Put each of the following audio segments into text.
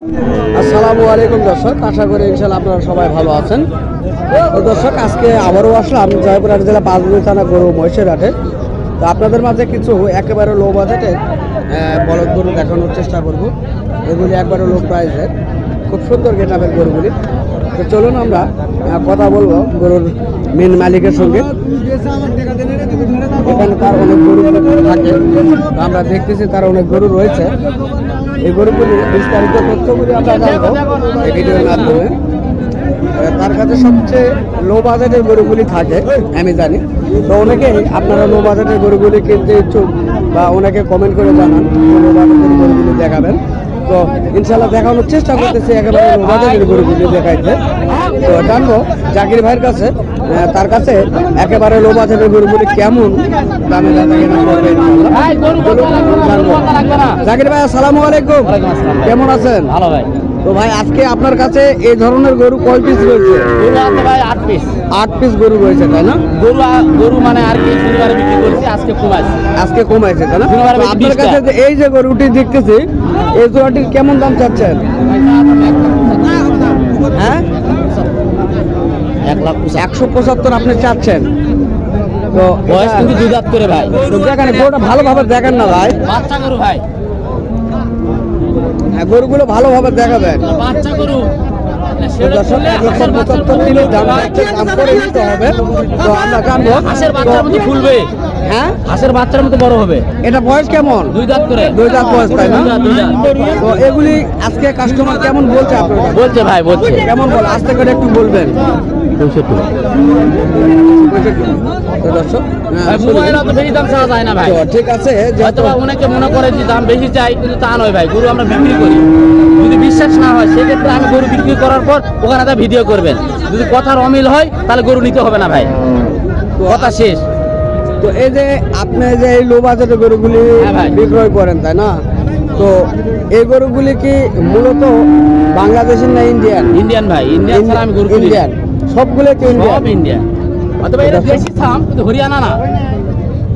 আসসালামু আলাইকুম দর্শক, আশা করি ইনশাআল্লাহ আপনারা সবাই ভালো আছেন। তো দর্শক, আজকে আবারও আসলাম জয়পুরহাট জেলা পাঁচবিবি থানা গরু মহিষের হাটে। তো আপনাদের মাঝে কিছু একেবারে লো বাজেটের বলদ গরু দেখানোর চেষ্টা করব। এগুলি একবারে লো প্রাইসের, খুব সুন্দর গেটআপের গরুগুলি। তো চলুন আমরা কথা বলবো গরুর মেন মালিকের সঙ্গে। এখানে তার অনেক গরু থাকে, আমরা দেখতেছি তার অনেক গরু রয়েছে। এই গরুগুলি বিস্তারিত তথ্যগুলি আমরা জানবো এই ভিডিওর মাধ্যমে। তার কাছে সবচেয়ে লো বাজেটের গরুগুলি থাকে আমি জানি। তো অনেকেই আপনারা লো বাজেটের গরুগুলি কিনতে ইচ্ছুক বা ওনাকে কমেন্ট করে জানান লো বাজেটের গরুগুলি দেখাবেন। তো ইনশাল্লাহ দেখানোর চেষ্টা করতেছি একেবারে লো বাজেটের গরুগুলি দেখাইতে। তো জানবো জাকির ভাইয়ের কাছে, তার কাছে একেবারে লো বাজেটের গরুগুলি কেমন দামে জানবো। জাকির ভাই আসসালামু আলাইকুম, কেমন আছেন? ভালো ভাই। তো ভাই, আজকে আপনার কাছে এই ধরনের গরু কয় পিস রয়েছে? গরু আছে ভাই 8 পিস। 8 পিস গরু রয়েছে, তাই না? গরু মানে আর কি শনিবারে বিক্রি করছি, আজকে কমাইছে। আজকে কমাইছে, তাই না? তো আপনার কাছে যে এই যে গরুটি দেখতেছি, এই জোড়াটির কেমন দাম চাচ্ছেন? হ্যাঁ, 1,75,000 আপনি চাচ্ছেন। তো বয়স কিন্তু 2 দাঁত করে ভাই। তো দেখেন গরুটা ভালোভাবে দেখেন না ভাই, বাচ্চা গরু ভাই। হ্যাঁ, গরুগুলো ভালোভাবে দেখাবেন। বাচ্চা গরু দর্শক, 1,75,000 কিলো দাম করে নিতে হবে। তো আমরা জানবো হাঁসের বাচ্চার মতো ফুলবে। হ্যাঁ, হাঁসের বাচ্চার মতো বড় হবে। এটা বয়স কেমন? 2 দাঁত করে। 2 দাঁত বয়স, তাই না? 2 দাঁত। তো এগুলি আজকে কাস্টমার কেমন বলছে আপনার? বলছে ভাই, বলছে কেমন বলে, আস্তে করে একটু বলবেন। 65। তো দর্শক, ভাই মোবাইলে তো বেশি দাম চাওয়া যায় না ভাই। তো ঠিক আছে, হয়তো বা অনেকে মনে করে যে দাম বেশি চাই, কিন্তু তা নয় ভাই। গরু আমরা বিক্রি করি, যদি বিশ্বাস না হয় সেক্ষেত্রে আমি গরু বিক্রি করার পর ওখানে একটা ভিডিও করবেন। যদি কথার অমিল হয় তাহলে গরু নিতে হবে না ভাই, কথা শেষ। তো এই যে আপনি যে এই লো বাজেটের গরুগুলি হ্যাঁ ভাই। বিক্রয় করেন, তাই না? তো এই গরুগুলি কি মূলত বাংলাদেশের না ইন্ডিয়ান? ইন্ডিয়ান ভাই, ইন্ডিয়ান ছাড়া আমি গরু কিনি না। ইন্ডিয়ান, সবগুলো তো ইন্ডিয়ান। সব ইন্ডিয়ান। অথবা এটা দেশি ছাম, কিন্তু হরিয়ানা না।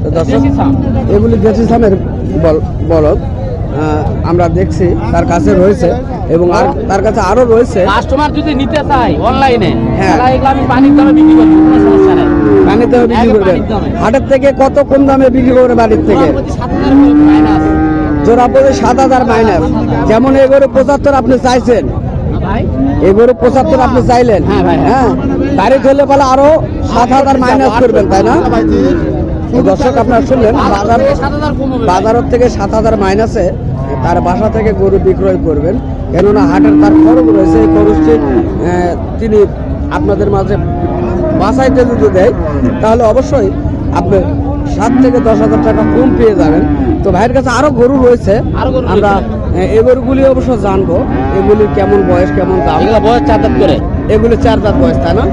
তো দর্শক, দেশি ছাম। এগুলি দেশি ছামের বলদ আমরা দেখছি তার কাছে রয়েছে, এবং আর তার কাছে আরো রয়েছে। কাস্টমার যদি নিতে চায় অনলাইনে, হ্যাঁ। তাহলে এগুলো আমি পানির দামে বিক্রি করি, কোনো সমস্যা নেই। পানিতে বিক্রি করবেন? পানির দামে। হাটের থেকে কত কম দামে বিক্রি করে বাড়ির থেকে? 7,000 মাইনাস জোড়া পড়ে 7,000 মাইনাস। যেমন এগুলো 75 আপনি চাইছেন, ভাই। এগুলো 75 আপনি চাইলেন। হ্যাঁ ভাই। হ্যাঁ, গাড়ি ধরলে বলে আরো 7,000 মাইনাস করবেন, তাই না? তো দর্শক, আপনারা শুনলেন, বাজারের থেকে 7,000 মাইনাসে তার বাসা থেকে গরু বিক্রয় করবেন। কেননা হাটের তার খরচ রয়েছে, এই খরচটি তিনি আপনাদের মাঝে বাসাইতে যদি দেয়, তাহলে অবশ্যই আপনি 7 থেকে 10,000 টাকা কম পেয়ে যাবেন। তো ভাইয়ের কাছে আরো গরু রয়েছে, আমরা এই গরুগুলি অবশ্য জানবো এগুলি কেমন বয়স, কেমন দাম। এগুলো বয়স 4 দাঁত করে। এগুলি 4 দাঁত বয়স, তাই না?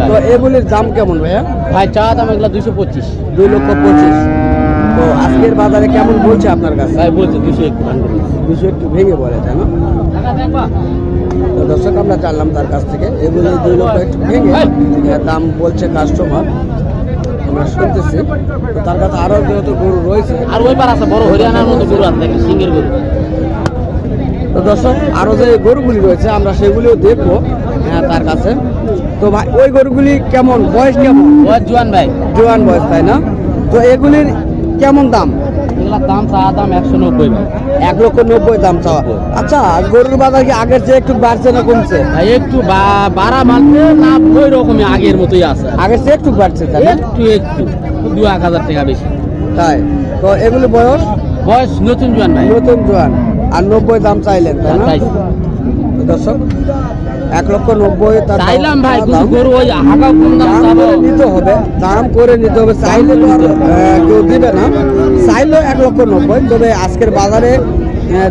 তো এগুলির দাম কেমন ভাইয়া? ভাই চা দাম এগুলো 225। 2,25,000। তো আজকের বাজারে কেমন বলছে আপনার কাছে? ভাই বলছে 201। 200 একটু ভেঙে বলে, তাই না? তো দর্শক, আমরা জানলাম তার কাছ থেকে এগুলি 2 লক্ষ একটু ভেঙে দাম বলছে কাস্টমার, আমরা শুনতেছি। তো তার কাছে আরো যেহেতু গরু রয়েছে, আর ওই পার আছে বড় হরিয়ানার মতো গরু আছে, দেখেন সিংহের গরু। তো দর্শক, আরো যে গরুগুলি রয়েছে আমরা সেগুলিও দেখবো তার কাছে। তো ভাই, ওই গরুগুলি কেমন বয়স, কেমন বয়স জোয়ান ভাই। জোয়ান বয়স, তাই না? তো এগুলির কেমন দাম? এগুলোর দাম চা দাম 190 ভাই। 1,90,000 দাম চাওয়া। আচ্ছা, গরুর বাজার কি আগের চেয়ে একটু বাড়ছে না কমছে? ভাই একটু বাড়া মানতে না, ওই রকমই আগের মতোই আছে। আগের চেয়ে একটু বাড়ছে, তাই না? একটু 2,000 টাকা বেশি। তাই? তো এগুলি বয়স নতুন জোয়ান ভাই। নতুন জোয়ান, আর 90 দাম চাইলেন, তাই না? তো দর্শক, 1,90,000 তার চাইলাম ভাই, দাম। কিন্তু গরু ওই হাঁকা কম দাম দাম চাবো। করে নিতে হবে, দাম করে নিতে হবে। চাইলে তো আর কেউ দিবে না, চাইলেও 1,90,000। তবে আজকের বাজারে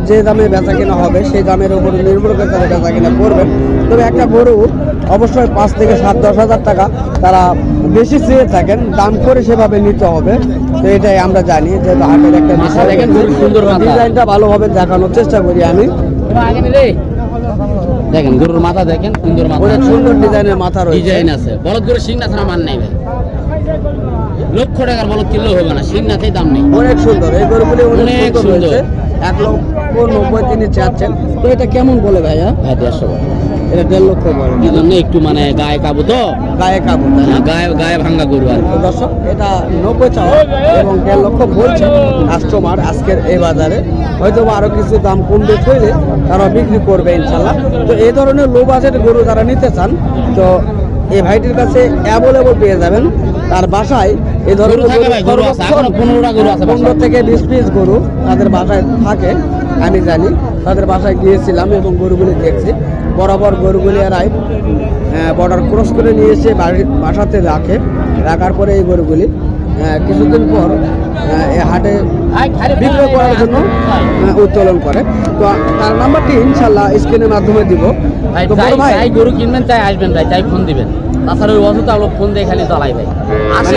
যে দামে বেচা কেনা হবে সেই দামের উপর নির্ভর করে তারা বেচা কেনা করবেন। তবে একটা গরু অবশ্যই 5 থেকে 7-10,000 টাকা তারা বেশি চেয়ে থাকেন, দাম করে সেভাবে নিতে হবে। তো এটাই আমরা জানি যে হাটের একটা বিষয়। দেখেন গরুর সুন্দর মাথা। ডিজাইনটা ভালোভাবে দেখানোর চেষ্টা করি আমি। দেখেন গরুর মাথা, দেখেন সুন্দর মাথা, অনেক সুন্দর ডিজাইনের মাথা রয়েছে। ডিজাইন আছে। বলদ গরুর শিং না ছাড়া মান নাই ভাই। লক্ষ টাকার বলদ কিনলেও হবে না, শিং নাতেই দাম নেই। অনেক সুন্দর এই গরুগুলি, অনেক অনেক সুন্দর সুন্দর। রয়েছে। 1,00,000 1,90,000 তিনি চাচ্ছেন। তো এটা কেমন বলে ভাইয়া? ভাই 150 এটা 1.5 লক্ষ বলে। এই জন্য একটু মানে গায়ে কাবু তো, গায়ে কাবু, তাই না? গায়ে ভাঙ্গা গরু আর কি। তো দর্শক, এটা 90 চাওয়া এবং 1.5 লক্ষ বলছে কাস্টমার আজকের এই বাজারে। হয়তো আরো কিছু দাম কমবে হইলে তারা বিক্রি করবে ইনশাল্লাহ। তো এই ধরনের লো বাজেট গরু যারা নিতে চান, তো এই ভাইটির কাছে অ্যাভেলেবল পেয়ে যাবেন। তার বাসায় এই ধরনের গরু আছে, এখনো 15টা গরু আছে। 15 থেকে 20 পিস গরু তাদের বাসায় থাকে, আমি জানি। তাদের বাসায় গিয়েছিলাম এবং গরুগুলি দেখছি। বরাবর গরুগুলি এরাই বর্ডার ক্রস করে নিয়ে এসে বাসাতে রাখার পরে এই গরুগুলি কিছুদিন পর এই হাটে বিক্রয় করার জন্য উত্তোলন করে। তো তার নাম্বারটি ইনশাল্লাহ স্ক্রিনের মাধ্যমে দিব। ভাই তো বড় ভাই, চাই গরু কিনবেন, চাই আসবেন ভাই, চাই ফোন দিবেন। তাছাড়া ওই অযথা ফোন দিয়ে খালি চালাই ভাই, আসে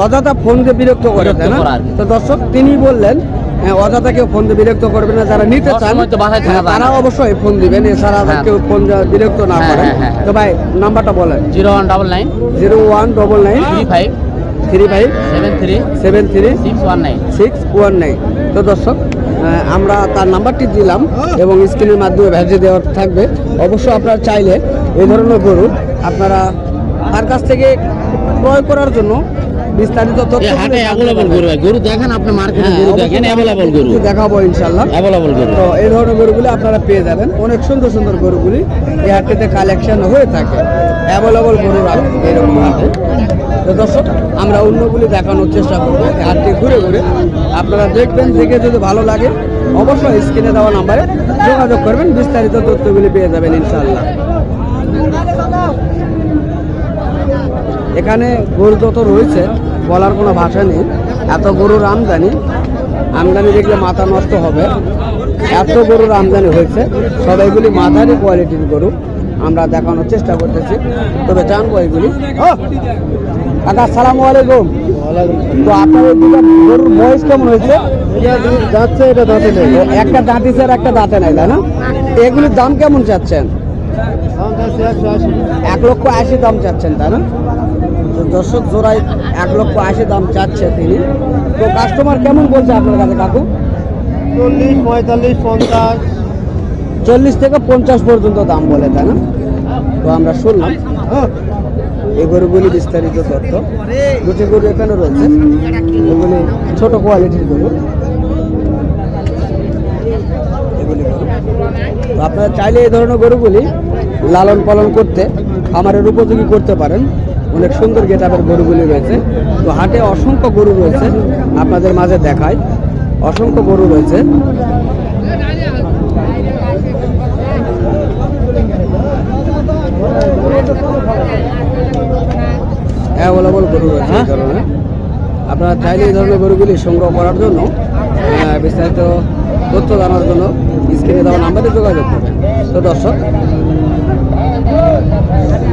অযথা ফোন দিয়ে বিরক্ত করে, তাই না? তো দর্শক, তিনি বললেন অযথা কেউ ফোন দিয়ে বিরক্ত করবে না, যারা নিতে চান তারা অবশ্যই ফোন দিবেন, এছাড়া কেউ ফোন বিরক্ত না করে। তো ভাই নাম্বারটা বলেন। 0199 0199 35 73 619। তো দর্শক, আমরা তার নাম্বারটি দিলাম এবং স্ক্রিনের মাধ্যমে ভেজে দেওয়া থাকবে। অবশ্যই আপনারা চাইলে এই ধরনের গরু আপনারা তার কাছ থেকে ক্রয় করার জন্য বিস্তারিত তথ্য গরু দেখেন, আপনি মার্কেটে গরু দেখেন, অ্যাভেলেবল গরু দেখাবো ইনশাল্লাহ, অ্যাভেলেবল গরু। তো এই ধরনের গরুগুলি আপনারা পেয়ে যাবেন। অনেক সুন্দর সুন্দর গরুগুলি এই হাটটিতে কালেকশন হয়ে থাকে, অ্যাভেলেবল গরু এরকম হাটে। তো দর্শক, আমরা অন্যগুলি দেখানোর চেষ্টা করবো এই হাটটি ঘুরে ঘুরে। আপনারা দেখবেন, দেখে যদি ভালো লাগে অবশ্যই স্ক্রিনে দেওয়া নাম্বারে যোগাযোগ করবেন, বিস্তারিত তথ্যগুলি পেয়ে যাবেন ইনশাল্লাহ। এখানে গরু যত রয়েছে বলার কোনো ভাষা নেই, এত গরুর আমদানি দেখলে মাথা নষ্ট হবে। এত গরুর আমদানি হয়েছে, সবাইগুলি মাঝারি কোয়ালিটির গরু আমরা দেখানোর চেষ্টা করতেছি। তবে জানবো এগুলি। কাকা আসসালামু আলাইকুম। তো আপনার এই দুটো গরুর বয়স কেমন হয়েছে? যাচ্ছে, এটা দাঁতে নেই। একটা দাঁতিছে আর একটা দাঁতে নাই, তাই না? এগুলির দাম কেমন চাচ্ছেন? 1,80,000 দাম চাচ্ছেন, তাই না? তো দর্শক, জোড়ায় 1,80,000 দাম চাচ্ছে তিনি। তো কাস্টমার কেমন বলছে আপনার কাছে কাকু? 40, 45, 50। 40 থেকে 50 পর্যন্ত দাম বলে, তাই না? তো আমরা শুনলাম এই গরুগুলি বিস্তারিত তথ্য। দুটি গরু এখানে রয়েছে, এগুলি ছোট কোয়ালিটির গরু। এগুলি গরু তো আপনারা চাইলে এই ধরনের গরুগুলি লালন পালন করতে, খামারের উপযোগী করতে পারেন। অনেক সুন্দর গেটআপের গরুগুলি রয়েছে। তো হাটে অসংখ্য গরু রয়েছে, আপনাদের মাঝে দেখায় অসংখ্য গরু রয়েছে। অ্যাভেলেবল গরু রয়েছে এই ধরনের। আপনারা চাইলে এই ধরনের গরুগুলি সংগ্রহ করার জন্য, বিস্তারিত তথ্য জানার জন্য স্ক্রিনে দেওয়া নাম্বারে যোগাযোগ করবেন। তো দর্শক,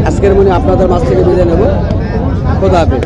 আজকের মনে আপনাদের মাছ থেকে বিদায় নেব। খোদা হাফেজ।